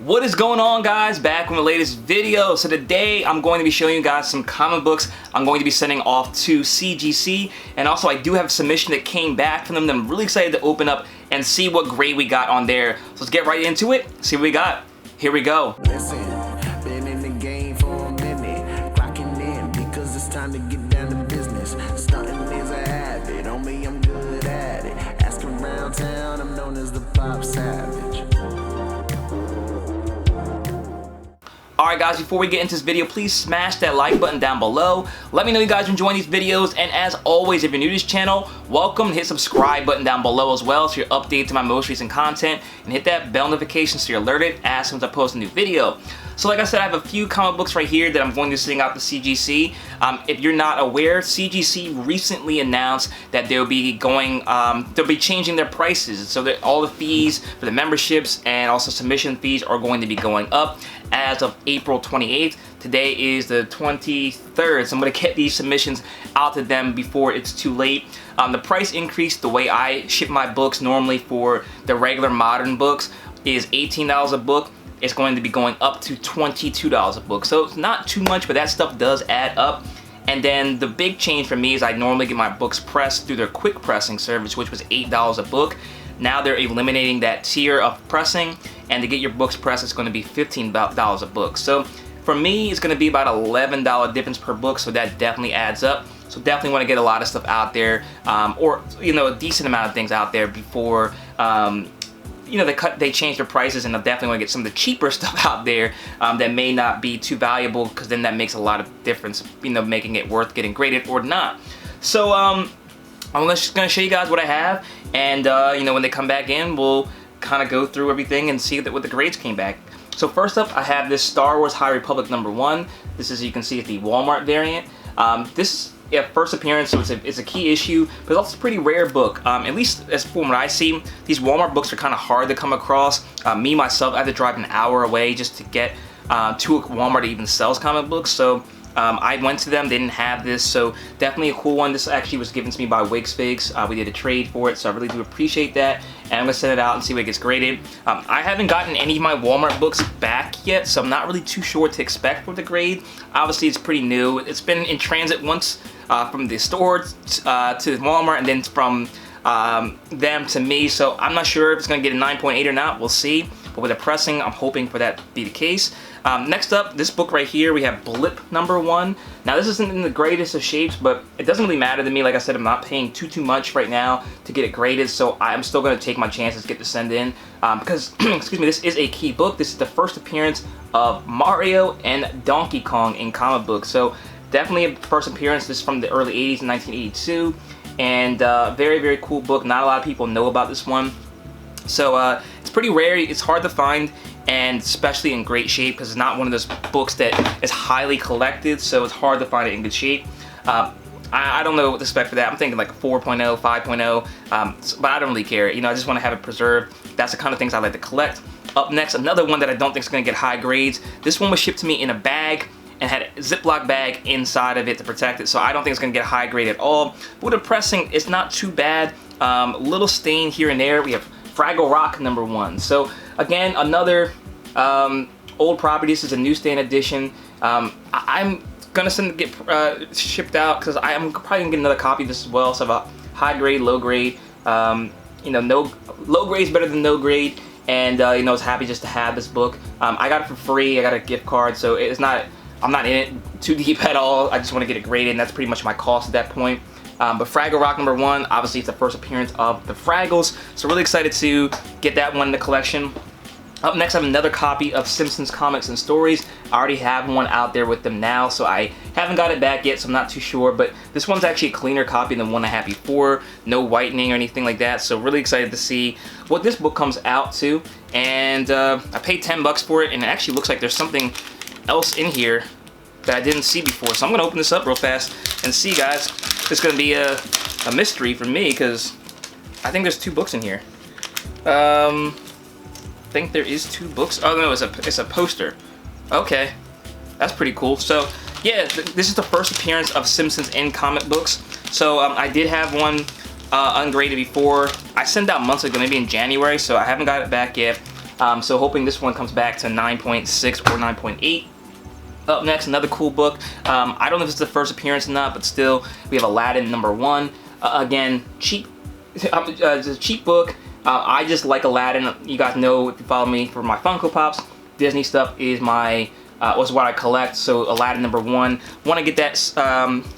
What is going on, guys? Back with the latest video. So today I'm going to be showing you guys some comic books I'm going to be sending off to CGC, and also I do have a submission that came back from them that I'm really excited to open up and see what grade we got on there. So let's get right into it, see what we got. Here we go. Listen, been in the game for a minute, clocking in because it's time to get down to business. Stunting is a habit, on me I'm good at it. Asking around town, I'm known as the Popsavage. Alright guys, before we get into this video, please smash that like button down below. Let me know you guys are enjoying these videos, and as always, if you're new to this channel, welcome. Hit subscribe button down below as well so you're updated to my most recent content, and hit that bell notification so you're alerted as soon as I post a new video. So like I said, I have a few comic books right here that I'm going to send out to CGC. If you're not aware, CGC recently announced that they'll be changing their prices. So that all the fees for the memberships and also submission fees are going to be going up as of April 28th. Today is the 23rd, so I'm going to get these submissions out to them before it's too late. The price increase, the way I ship my books normally for the regular modern books, is $18 a book. It's going to be going up to $22 a book. So it's not too much, but that stuff does add up. And then the big change for me is I normally get my books pressed through their quick pressing service, which was $8 a book. Now they're eliminating that tier of pressing, and to get your books pressed, it's going to be $15 a book. So for me, it's going to be about $11 difference per book, so that definitely adds up. So definitely want to get a lot of stuff out there, or a decent amount of things out there before they change their prices, and I definitely want to get some of the cheaper stuff out there that may not be too valuable, because then that makes a lot of difference, making it worth getting graded or not. So I'm just going to show you guys what I have, and when they come back in, we'll kind of go through everything and see what the grades came back. So first up, I have this Star Wars High Republic #1. This is, you can see, it's the Walmart variant. This first appearance, so it's a key issue, but it's also a pretty rare book. At least as from what I see, these Walmart books are kind of hard to come across. Me myself, I had to drive an hour away just to get to a Walmart that even sells comic books. So I went to them, they didn't have this, so definitely a cool one. This actually was given to me by Wigs Figs. We did a trade for it, so I really do appreciate that, and I'm gonna send it out and see what it gets graded. I haven't gotten any of my Walmart books back yet, so I'm not really too sure what to expect for the grade. Obviously, it's pretty new. It's been in transit once from the store to Walmart, and then from them to me, so I'm not sure if it's gonna get a 9.8 or not. We'll see. But with the pressing, I'm hoping for that to be the case. Next up, this book right here, we have Blip #1. Now this isn't in the greatest of shapes, but it doesn't really matter to me. Like I said, I'm not paying too much right now to get it graded, so I'm still going to take my chances, get to send in, because excuse me, this is a key book. This is the first appearance of Mario and Donkey Kong in comic books, so definitely a first appearance. This is from the early 80s in 1982, and very cool book. Not a lot of people know about this one. So it's pretty rare, it's hard to find, and especially in great shape, because it's not one of those books that is highly collected, so it's hard to find it in good shape. I don't know what to expect for that. I'm thinking like a 4.0, 5.0, but I don't really care. I just want to have it preserved. That's the kind of things I like to collect. Up next, another one that I don't think is going to get high grades. This one was shipped to me in a bag and had a Ziploc bag inside of it to protect it, so I don't think it's going to get a high grade at all. But with the pressing, it's not too bad. Little stain here and there. We have Fraggle Rock #1. So again, another old property. This is a newsstand edition. I'm gonna get shipped out, because I'm probably gonna get another copy of this as well. So I have a high grade, low grade. No low grade is better than no grade, and I was happy just to have this book. I got it for free. I got a gift card, so it's not. I'm not in it too deep at all. I just want to get it graded, and that's pretty much my cost at that point. But Fraggle Rock #1, obviously it's the first appearance of the Fraggles, so really excited to get that one in the collection. Up next, I have another copy of Simpsons Comics and Stories. I already have one out there with them now, so I haven't got it back yet, so I'm not too sure, but this one's actually a cleaner copy than the one I had before. No whitening or anything like that, so really excited to see what this book comes out to. And I paid 10 bucks for it, and it actually looks like there's something else in here that I didn't see before, so I'm gonna open this up real fast and see, guys. It's gonna be a mystery for me, because I think there's 2 books in here. I think there is 2 books. Oh no, it's a poster. Okay, that's pretty cool. So yeah, this is the first appearance of Simpsons in comic books. So I did have one ungraded before. I sent out months ago, maybe in January, so I haven't got it back yet. So hoping this one comes back to 9.6 or 9.8. Up next, another cool book. I don't know if it's the first appearance or not, but still, we have Aladdin #1. Again, cheap. It's a cheap book. I just like Aladdin. You guys know, if you follow me, for my Funko Pops, Disney stuff is my was what I collect. So Aladdin #1. Want to get that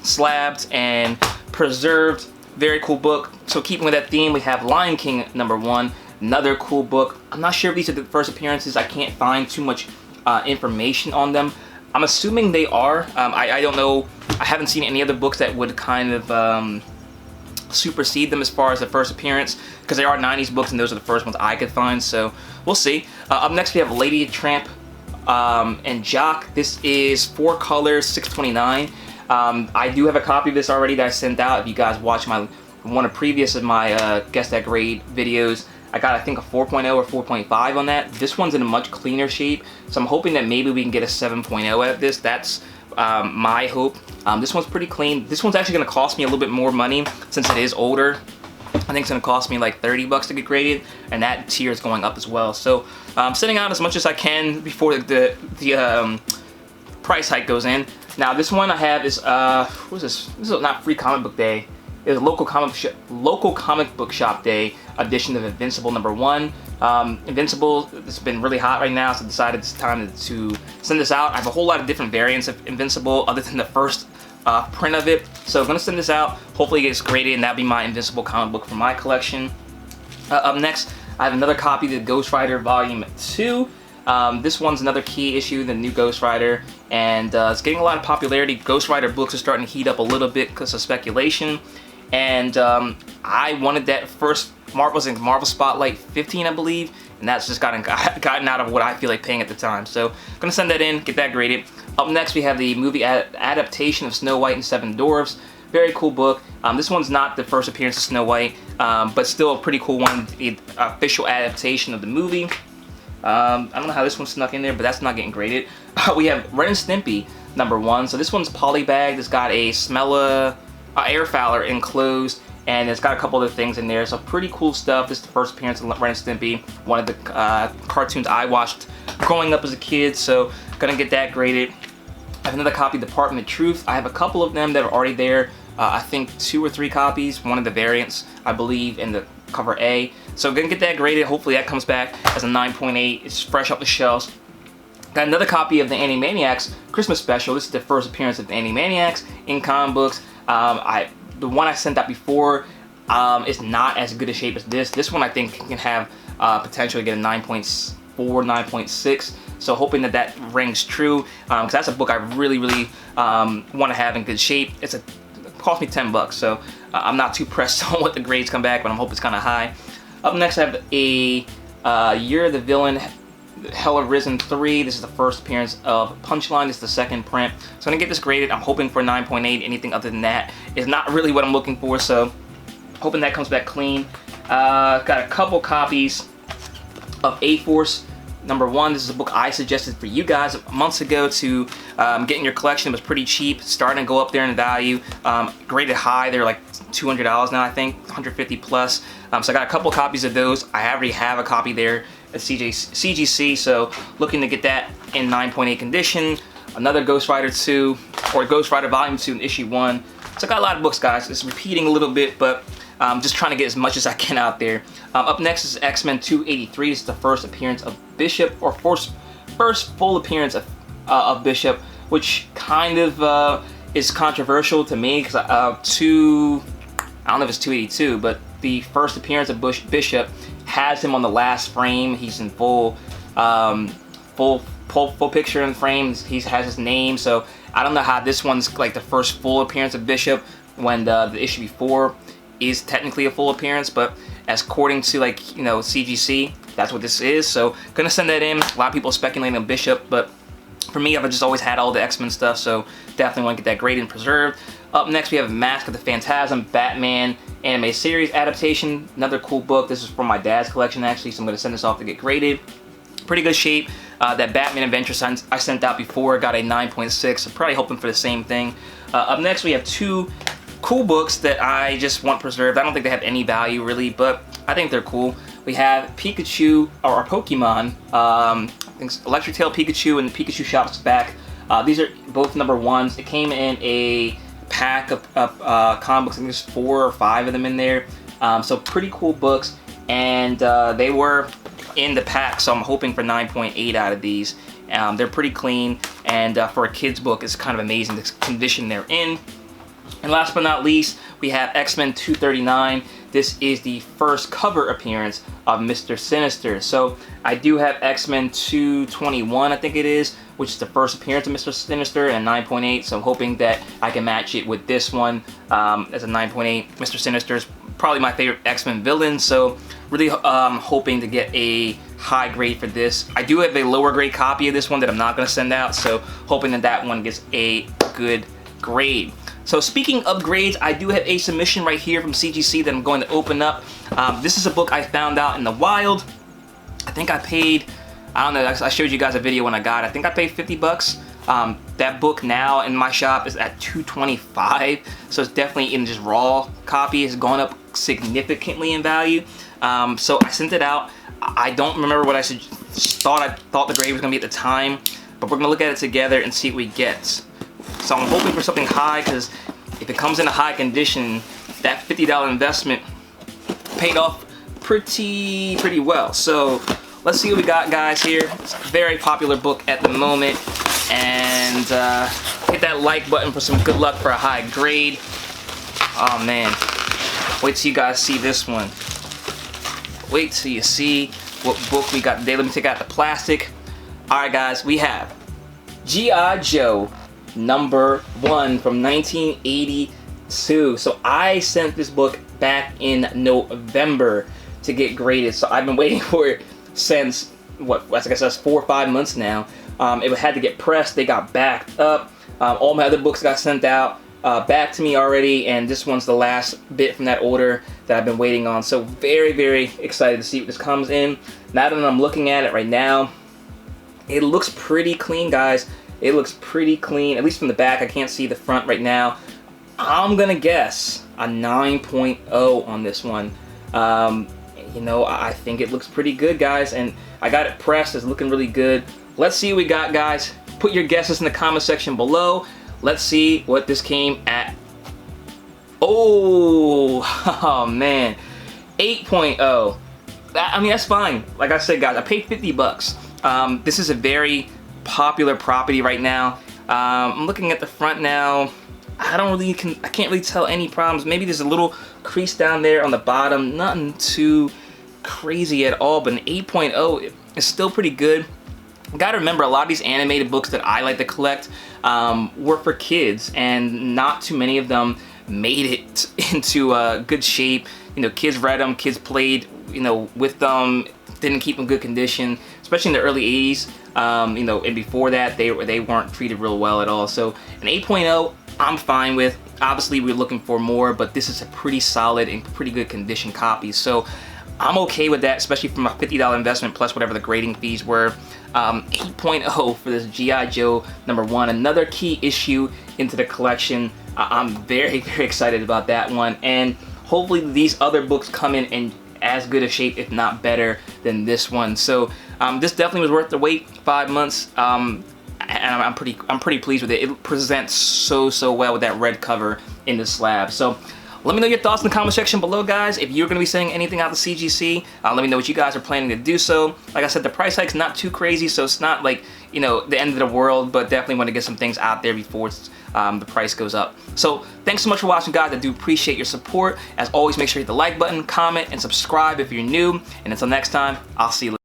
slabbed and preserved. Very cool book. So keeping with that theme, we have Lion King #1. Another cool book. I'm not sure if these are the first appearances. I can't find too much information on them. I'm assuming they are. I don't know. I haven't seen any other books that would kind of supersede them as far as the first appearance, because they are 90s books and those are the first ones I could find, so we'll see. Up next we have Lady Tramp and Jock. This is 4 colors, $6.29. I do have a copy of this already that I sent out. If you guys watch one of previous of my Guess That Grade videos, I got, I think, a 4.0 or 4.5 on that. This one's in a much cleaner shape, so I'm hoping that maybe we can get a 7.0 out of this. That's my hope. This one's pretty clean. This one's actually going to cost me a little bit more money since it is older. I think it's going to cost me like $30 to get graded, and that tier is going up as well. So I'm sending out as much as I can before the price hike goes in. Now this one I have is what is this? This is not Free Comic Book Day. It's local comic book shop day edition of Invincible #1. Invincible, it's been really hot right now, so I decided it's time to send this out. I have a whole lot of different variants of Invincible other than the first print of it, so I'm gonna send this out. Hopefully it gets graded, and that'll be my Invincible comic book for my collection. Up next, I have another copy of the Ghost Rider Volume 2. This one's another key issue, the new Ghost Rider, and it's getting a lot of popularity. Ghost Rider books are starting to heat up a little bit because of speculation, and I wanted that first Marvel Spotlight 15, I believe, and that's just gotten out of what I feel like paying at the time. So I'm gonna send that in, get that graded. Up next we have the movie adaptation of Snow White and Seven Dwarfs. Very cool book. This one's not the first appearance of Snow White, but still a pretty cool one, the official adaptation of the movie. I don't know how this one snuck in there, but that's not getting graded. We have Ren and Stimpy #1. So this one's polybagged. It's got a air fouler enclosed, and it's got a couple other things in there. So pretty cool stuff. This is the first appearance of Ren and Stimpy, one of the cartoons I watched growing up as a kid. So gonna get that graded. I have another copy of Department of Truth. I have a couple of them that are already there. I think 2 or 3 copies. One of the variants, I believe, in the cover A. So gonna get that graded. Hopefully that comes back as a 9.8. It's fresh off the shelves. Got another copy of the Animaniacs Christmas special. This is the first appearance of the Animaniacs in comic books. The one I sent out before is not as good a shape as this. This one I think can have potential to get a 9.4, 9.6. So hoping that rings true, because that's a book I really want to have in good shape. It cost me $10, so I'm not too pressed on what the grades come back, but I'm hoping it's kind of high. Up next I have a Year of the Villain Hell Arisen 3. This is the first appearance of Punchline. This is the second print. So I'm gonna get this graded. I'm hoping for 9.8. Anything other than that is not really what I'm looking for, so hoping that comes back clean. Got a couple copies of A-Force #1. This is a book I suggested for you guys months ago to get in your collection. It was pretty cheap, starting to go up there in value. Graded high, they're like $200 now, I think, 150 plus. So I got a couple copies of those. I already have a copy there at CGC, so looking to get that in 9.8 condition. Another Ghost Rider 2, or Ghost Rider Volume 2 in issue 1. So I got a lot of books, guys. It's repeating a little bit, but just trying to get as much as I can out there. Up next is XMen 283. This is the first appearance of Bishop, or first full appearance of Bishop, which kind of is controversial to me, because I don't know if it's 282, but the first appearance of Bishop has him on the last frame. He's in full picture in the frame. He has his name, so I don't know how this one's like the first full appearance of Bishop when the issue before is technically a full appearance, but as according to, like, you know, CGC, that's what this is. So gonna send that in. A lot of people speculating on Bishop, but for me, I've just always had all the X-Men stuff, so definitely want to get that graded and preserved. Up next, we have Mask of the Phantasm Batman anime series adaptation. Another cool book. This is from my dad's collection, actually, so I'm going to send this off to get graded. Pretty good shape. That Batman Adventure I sent out before got a 9.6, so probably hoping for the same thing. Up next, we have 2 cool books that I just want preserved. I don't think they have any value, really, but I think they're cool. we have Pikachu, or Pokemon, I think it's Electric Tail Pikachu and Pikachu Shop's back. These are both number 1s. It came in a pack of comic books. I think there's 4 or 5 of them in there. So pretty cool books, and they were in the pack, so I'm hoping for 9.8 out of these. They're pretty clean, and for a kid's book, it's kind of amazing the condition they're in. And last but not least, we have XMen 239. This is the first cover appearance of Mr. Sinister. So I do have XMen 221, I think it is, which is the first appearance of Mr. Sinister, and 9.8. So I'm hoping that I can match it with this one as a 9.8. Mr. Sinister is probably my favorite X-Men villain, so really hoping to get a high grade for this. I do have a lower grade copy of this one that I'm not going to send out, so hoping that that one gets a good grade. So speaking of grades, I do have a submission right here from CGC that I'm going to open up. This is a book I found out in the wild. I think I paid, I don't know, I showed you guys a video when I got it. I think I paid 50 bucks. That book now in my shop is at $225, so it's definitely in just raw copy. It's gone up significantly in value. So I sent it out. I don't remember what I thought the grade was gonna be at the time, but we're gonna look at it together and see what we get. So I'm hoping for something high, because if it comes in a high condition, that $50 investment paid off pretty well. So let's see what we got, guys, here. It's a very popular book at the moment, and hit that like button for some good luck for a high grade. Oh man, wait till you guys see this one. Wait till you see what book we got today. Let me take out the plastic. Alright guys, we have G.I. Joe number 1 from 1982. So I sent this book back in November to get graded, so I've been waiting for it since, what, I guess that's 4 or 5 months now. It had to get pressed. They got backed up. All my other books got sent out back to me already, and this one's the last bit from that order that I've been waiting on. So very excited to see what this comes in. Now that I'm looking at it right now, it looks pretty clean, guys. It looks pretty clean, at least from the back. I can't see the front right now. I'm gonna guess a 9.0 on this one. You know, I think it looks pretty good, guys, and I got it pressed. It's looking really good. Let's see what we got, guys. Put your guesses in the comment section below. Let's see what this came at. Oh man, 8.0. I mean, that's fine. Like I said, guys, I paid 50 bucks. This is a very popular property right now. I'm looking at the front now. I can't really tell any problems. Maybe there's a little crease down there on the bottom. Nothing too crazy at all, but an 8.0 is still pretty good. Gotta remember, a lot of these animated books that I like to collect were for kids, and not too many of them made it into good shape. You know, kids read them, kids played, you know, with them, didn't keep in good condition, especially in the early 80s. You know, and before that, they weren't treated real well at all. So an 8.0, I'm fine with. Obviously, we're looking for more, but this is a pretty solid and pretty good condition copy. So I'm okay with that, especially from a $50 investment plus whatever the grading fees were. 8.0 for this G.I. Joe number 1, another key issue into the collection. I'm very excited about that one, and hopefully these other books come in as good a shape, if not better, than this one. So this definitely was worth the wait. 5 months, and I'm pretty pleased with it. It presents so well with that red cover in the slab. So let me know your thoughts in the comment section below, guys. If you're going to be sending anything out to CGC, let me know what you guys are planning to do so. Like I said, the price hike's not too crazy, so it's not like, you know, the end of the world, but definitely want to get some things out there before the price goes up. So thanks so much for watching, guys. I do appreciate your support. As always, make sure you hit the like button, comment, and subscribe if you're new. And until next time, I'll see you later.